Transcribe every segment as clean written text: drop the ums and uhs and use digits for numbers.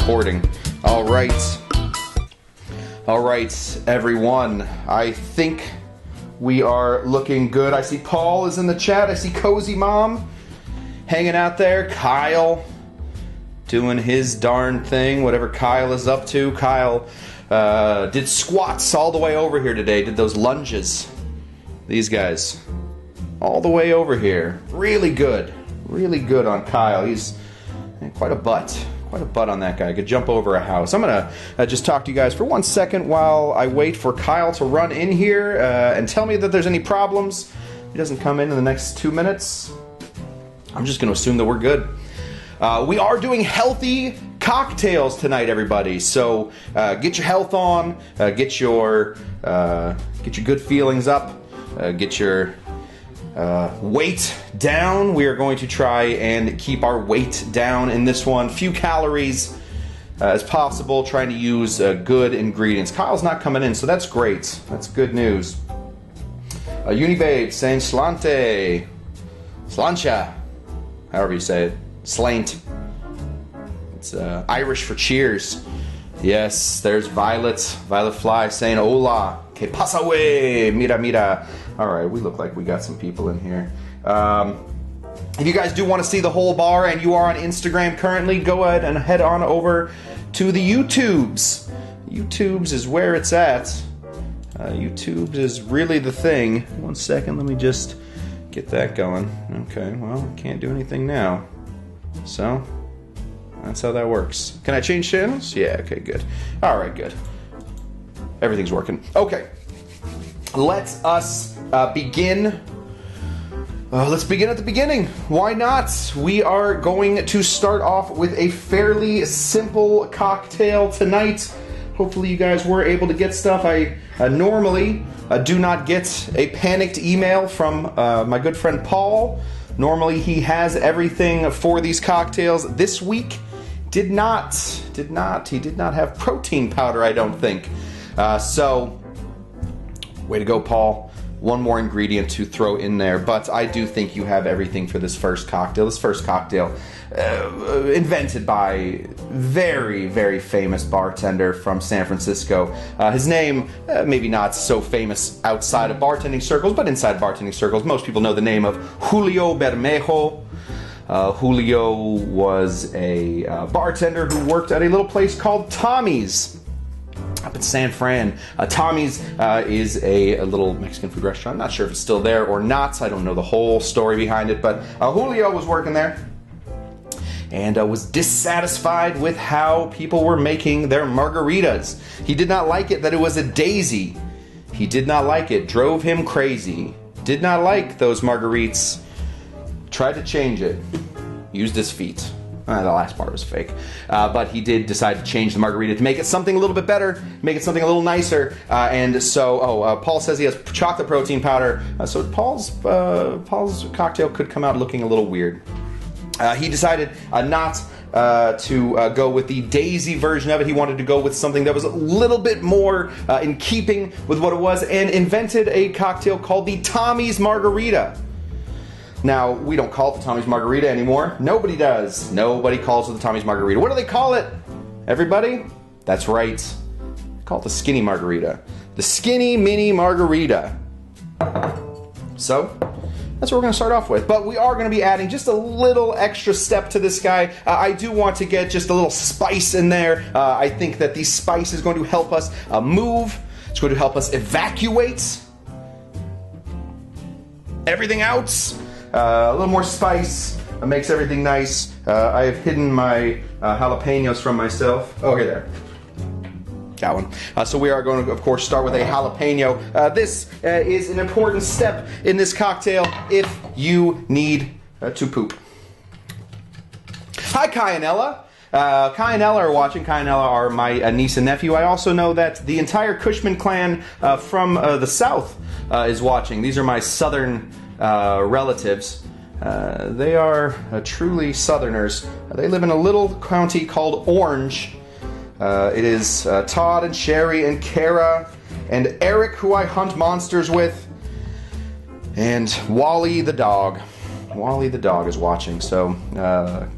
recording. All right, everyone. I think we are looking good. I see Paul is in the chat. I see Cozy Mom hanging out there. Kyle doing his darn thing, whatever Kyle is up to. Kyle did squats all the way over here today. Did those lunges. These guys all the way over here. Really good on Kyle. He's quite a butt on that guy. Could jump over a house. I'm gonna just talk to you guys for 1 second while I wait for Kyle to run in here and tell me that there's any problems. If he doesn't come in the next 2 minutes, I'm just gonna assume that we're good. We are doing healthy cocktails tonight, everybody. So get your health on, get your good feelings up, get your weight down. We are going to try and keep our weight down in this one. Few calories as possible. Trying to use good ingredients. Kyle's not coming in, so that's great. That's good news. Unibabe saying slante, slancha, however you say it. Slaint. It's Irish for cheers. Yes, there's Violet Fly saying hola, que pasa wey, mira mira. Alright, we look like we got some people in here. If you guys do want to see the whole bar and you are on Instagram currently, go ahead and head on over to the YouTubes. YouTubes is where it's at. YouTube is really the thing. 1 second, let me just get that going. Okay, well, can't do anything now. So, that's how that works. Can I change channels? Yeah, okay, good. Alright, good. Everything's working. Okay. Let us begin. Let's begin at the beginning. Why not? We are going to start off with a fairly simple cocktail tonight. Hopefully you guys were able to get stuff. I normally do not get a panicked email from my good friend Paul. Normally he has everything for these cocktails. This week he did not have protein powder, I don't think. So way to go, Paul. One more ingredient to throw in there, but I do think you have everything for this first cocktail. This first cocktail, invented by very, very famous bartender from San Francisco. His name, maybe not so famous outside of bartending circles, but inside bartending circles, most people know the name of Julio Bermejo. Julio was a bartender who worked at a little place called Tommy's up in San Fran. Tommy's is a little Mexican food restaurant. I'm not sure if it's still there or not. I don't know the whole story behind it, but Julio was working there and was dissatisfied with how people were making their margaritas. He did not like it that it was a daisy. He did not like it. Drove him crazy. Did not like those margaritas. Tried to change it. Used his feet. The last part was fake. But he did decide to change the margarita to make it something a little bit better, make it something a little nicer. And so, Paul says he has chocolate protein powder. So Paul's cocktail could come out looking a little weird. He decided not to go with the daisy version of it. He wanted to go with something that was a little bit more in keeping with what it was, and invented a cocktail called the Tommy's Margarita. Now, we don't call it the Tommy's Margarita anymore. Nobody does. Nobody calls it the Tommy's Margarita. What do they call it? Everybody? That's right. They call it the Skinny Margarita. The Skinny Mini Margarita. So, that's what we're going to start off with. But we are going to be adding just a little extra step to this guy. I do want to get just a little spice in there. I think that the spice is going to help us move. It's going to help us evacuate everything out. A little more spice makes everything nice. I have hidden my jalapenos from myself. Okay, there. Got one. So we are going to, of course, start with a jalapeno. This is an important step in this cocktail if you need to poop. Hi, Kai and Ella. Kai and Ella are watching. Kai and Ella are my niece and nephew. I also know that the entire Cushman clan from the south is watching. These are my southern relatives. They are truly southerners. They live in a little county called Orange. It is Todd and Sherry and Kara and Eric, who I hunt monsters with, and Wally the dog. Wally the dog is watching. So,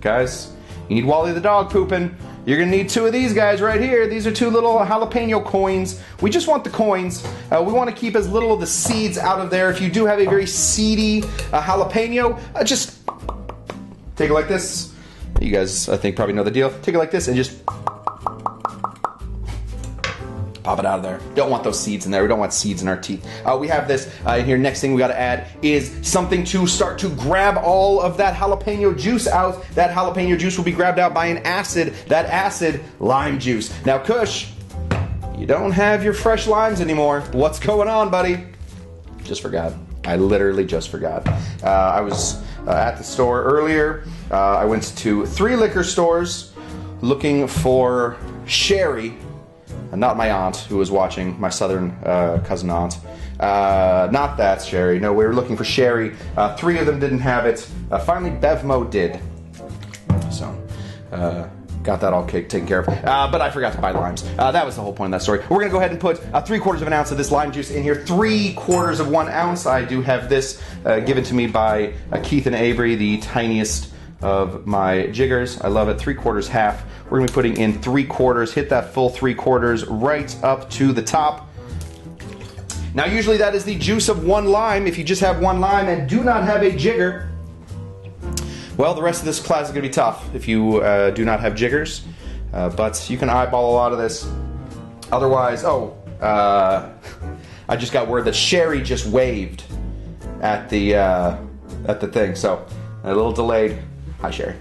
guys, you need Wally the dog pooping. you're gonna need 2 of these guys right here. These are 2 little jalapeno coins. We just want the coins. We want to keep as little of the seeds out of there. If you do have a very seedy jalapeno, just take it like this. You guys, I think, probably know the deal. Take it like this and just pop it out of there. Don't want those seeds in there. We don't want seeds in our teeth. We have this in here. Next thing we got to add is something to start to grab all of that jalapeno juice out. That jalapeno juice will be grabbed out by an acid. That acid, lime juice. Now, Kush, you don't have your fresh limes anymore. What's going on, buddy? Just forgot. I literally just forgot. I was at the store earlier. I went to 3 liquor stores looking for sherry. Not my aunt who was watching, my southern cousin aunt. Not that sherry. No, we were looking for sherry. 3 of them didn't have it. Finally, Bevmo did. So, got that all taken care of. But I forgot to buy limes. That was the whole point of that story. We're going to go ahead and put 3/4 of an ounce of this lime juice in here. 3/4 of 1 ounce. I do have this given to me by Keith and Avery, the tiniest of my jiggers. I love it. 3/4 half. We're going to be putting in 3/4. Hit that full 3/4 right up to the top. Now, usually that is the juice of 1 lime. If you just have 1 lime and do not have a jigger, well, the rest of this class is going to be tough if you do not have jiggers. But you can eyeball a lot of this. Otherwise, I just got word that Sherry just waved at the thing, so a little delayed. Hi, Sherry.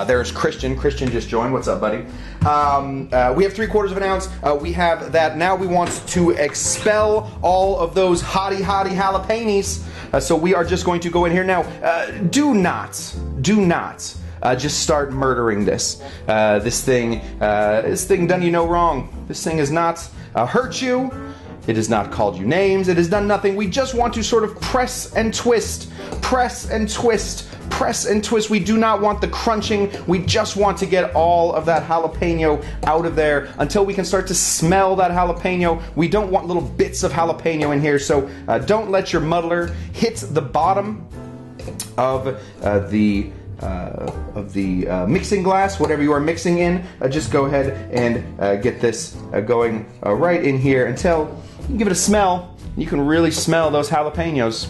There's Christian. Christian just joined. What's up, buddy? We have 3/4 of an ounce. We have that. Now we want to expel all of those hottie jalapenos. So we are just going to go in here now. Do not just start murdering this. This thing done you no wrong. This thing has not hurt you. It has not called you names. It has done nothing. We just want to sort of press and twist, press and twist, press and twist. We do not want the crunching. We just want to get all of that jalapeno out of there until we can start to smell that jalapeno. We don't want little bits of jalapeno in here, so don't let your muddler hit the bottom of the mixing glass, whatever you are mixing in. Just go ahead and get this going right in here until you can give it a smell. You can really smell those jalapenos.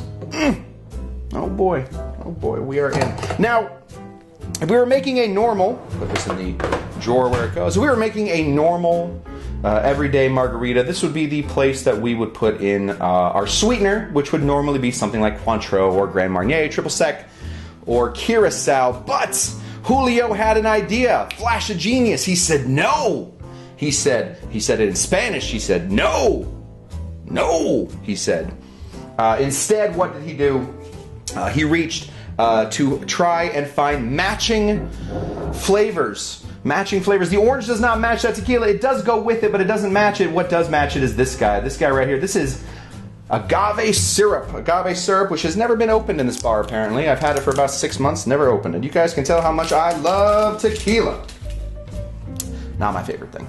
Oh boy, we are in. Now, if we were making a normal, put this in the drawer where it goes. If we were making a normal everyday margarita, this would be the place that we would put in our sweetener, which would normally be something like Cointreau or Grand Marnier, Triple Sec, or Curacao. But Julio had an idea, flash of genius. He said no. He said it in Spanish. He said no, he said. Instead, what did he do? He reached to try and find matching flavors. The orange does not match that tequila. It does go with it, but it doesn't match it. What does match it is this guy right here. This is Agave Syrup, which has never been opened in this bar, apparently. I've had it for about 6 months, never opened it. You guys can tell how much I love tequila. Not my favorite thing.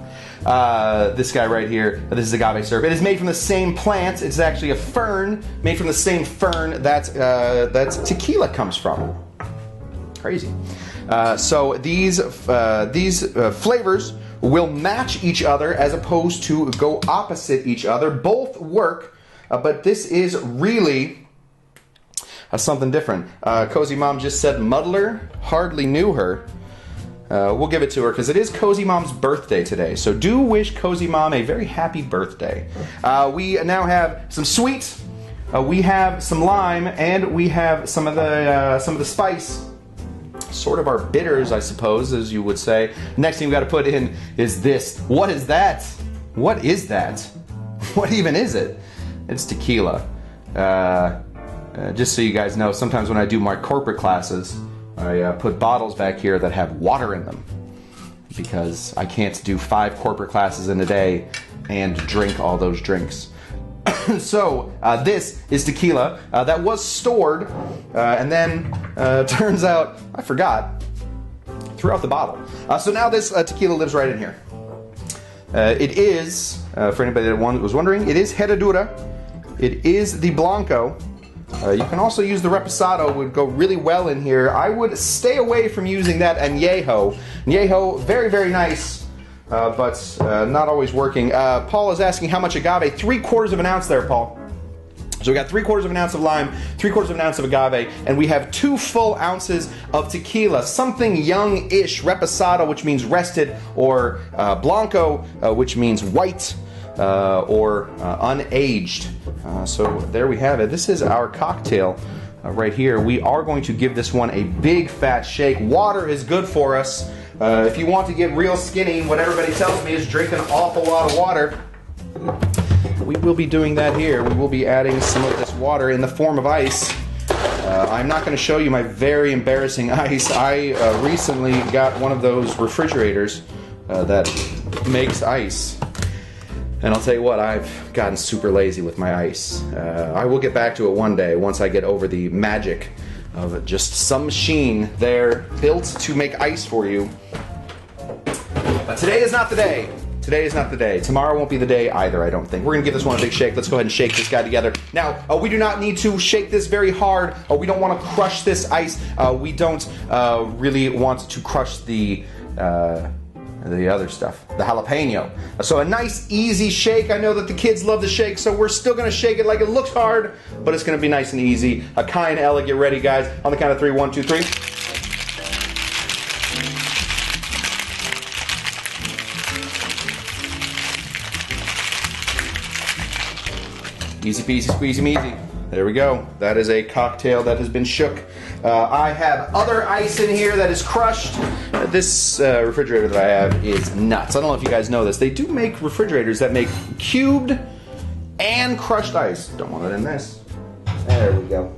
This guy right here, this is Agave Syrup. It is made from the same plant. It's actually a fern, made from the same fern that tequila comes from. Crazy. So these flavors will match each other as opposed to go opposite each other. Both work. But this is really something different. Cozy Mom just said muddler, hardly knew her. We'll give it to her because it is Cozy Mom's birthday today. So do wish Cozy Mom a very happy birthday. We now have some sweet, we have some lime, and we have some of the spice. Sort of our bitters, I suppose, as you would say. Next thing we got to put in is this. What is that? What is that? What even is it? It's tequila. Just so you guys know, sometimes when I do my corporate classes, I put bottles back here that have water in them because I can't do 5 corporate classes in a day and drink all those drinks. So this is tequila that was stored and then turns out, I forgot, threw out the bottle. So now this tequila lives right in here. It is, for anybody that was wondering, it is Herradura. It is the Blanco. You can also use the Reposado, would go really well in here. I would stay away from using that añejo. Añejo, very, very nice, but not always working. Paul is asking how much agave. 3/4 of an ounce there, Paul. So we got 3/4 of an ounce of lime, 3/4 of an ounce of agave, and we have 2 full ounces of tequila, something young-ish, Reposado, which means rested, or Blanco, which means white, or unaged. So there we have it. This is our cocktail right here. We are going to give this one a big fat shake. Water is good for us. If you want to get real skinny, what everybody tells me is drink an awful lot of water. We will be doing that here. We will be adding some of this water in the form of ice. I'm not going to show you my very embarrassing ice. I recently got one of those refrigerators that makes ice. And I'll tell you what, I've gotten super lazy with my ice. I will get back to it one day once I get over the magic of just some machine there built to make ice for you. But today is not the day. Today is not the day. Tomorrow won't be the day either, I don't think. We're going to give this one a big shake. Let's go ahead and shake this guy together. Now, we do not need to shake this very hard. We don't want to crush this ice. We don't really want to crush the other stuff, the jalapeno. So a nice, easy shake. I know that the kids love the shake, so we're still going to shake it like it looks hard, but it's going to be nice and easy. Kai and Ella, get ready, guys. On the count of 3, 1, 2, 3. Easy peasy, squeezy measy. There we go. That is a cocktail that has been shook. I have other ice in here that is crushed. This refrigerator that I have is nuts. I don't know if you guys know this. They do make refrigerators that make cubed and crushed ice. Don't want it in this. There we go.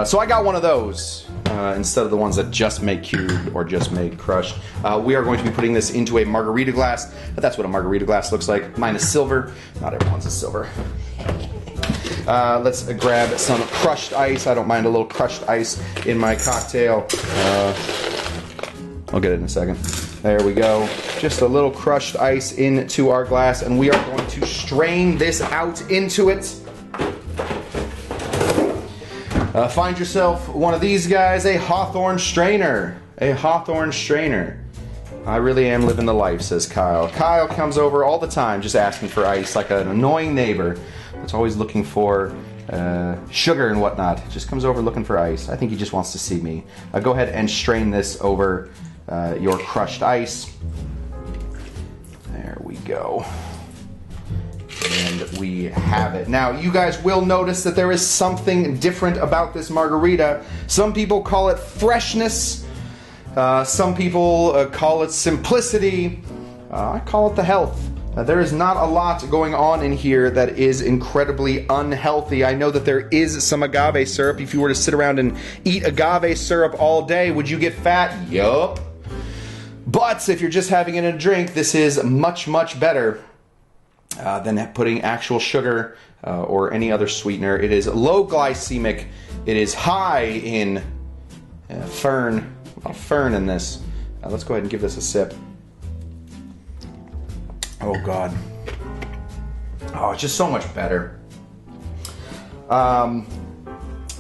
So I got one of those instead of the ones that just make cubed or just make crushed. We are going to be putting this into a margarita glass. But that's what a margarita glass looks like. Mine is silver. Not everyone's is silver. Let's grab some crushed ice. I don't mind a little crushed ice in my cocktail. I'll get it in a second. There we go. Just a little crushed ice into our glass, and we are going to strain this out into it. Find yourself one of these guys, a Hawthorne strainer. A Hawthorne strainer. I really am living the life, says Kyle. Kyle comes over all the time just asking for ice, like an annoying neighbor that's always looking for sugar and whatnot. Just comes over looking for ice. I think he just wants to see me. Go ahead and strain this over your crushed ice. There we go. And we have it. Now, you guys will notice that there is something different about this margarita. Some people call it freshness. Some people call it simplicity. I call it the health. There is not a lot going on in here that is incredibly unhealthy. I know that there is some agave syrup. If you were to sit around and eat agave syrup all day, would you get fat? Yup. But if you're just having it in a drink, this is much, much better than putting actual sugar or any other sweetener. It is low glycemic. It is high in fern. A lot of fern in this. Let's go ahead and give this a sip. Oh God. Oh, it's just so much better.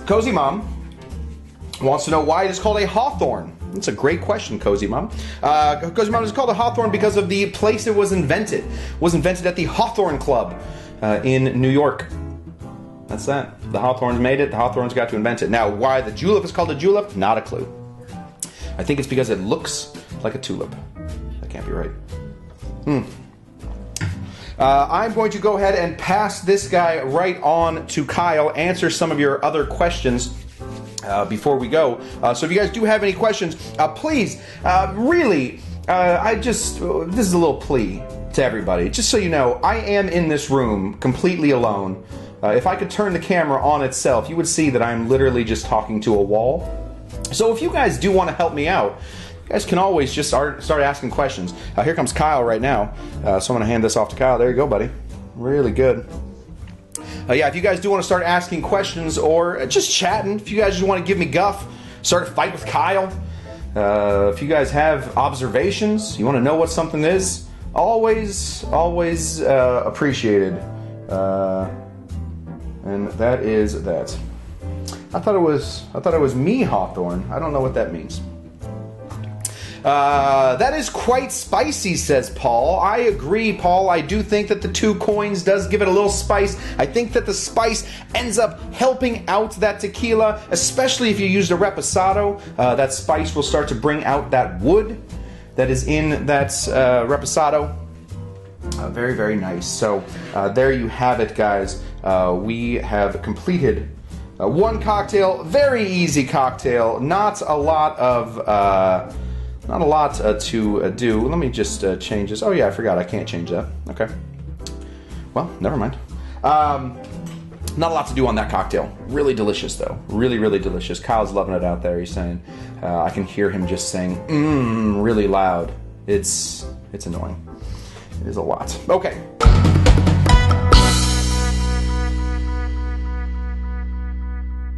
Cozy Mom wants to know why it is called a Hawthorne. That's a great question, Cozy Mom. Cozy Mom is called a Hawthorne because of the place it was invented. It was invented at the Hawthorne Club in New York. That's that. The Hawthornes made it. The Hawthornes got to invent it. Now, why the julep is called a julep? Not a clue. I think it's because it looks like a tulip. That can't be right. I'm going to go ahead and pass this guy right on to Kyle, answer some of your other questions before we go. So if you guys do have any questions, please, really, this is a little plea to everybody. Just so you know, I am in this room completely alone. If I could turn the camera on itself, you would see that I'm literally just talking to a wall. So if you guys do want to help me out, you guys can always just start asking questions. Here comes Kyle right now. So I'm going to hand this off to Kyle. There you go, buddy. Really good. Yeah, if you guys do want to start asking questions or just chatting, if you guys just want to give me guff, start a fight with Kyle. If you guys have observations, you want to know what something is, always appreciated. And that is that. I thought it was me, Hawthorne. I don't know what that means. That is quite spicy, says Paul. I agree, Paul. I do think that the 2 coins does give it a little spice. I think that the spice ends up helping out that tequila, especially if you use the Reposado. That spice will start to bring out that wood that is in that Reposado. Very, very nice. So there you have it, guys. We have completed one cocktail. Very easy cocktail. Not a lot to do. Let me just change this. Oh yeah, I forgot. I can't change that. Okay. Well, never mind. Not a lot to do on that cocktail. Really delicious, though. Really, really delicious. Kyle's loving it out there. He's saying, I can hear him just saying, really loud. It's annoying. It is a lot. Okay.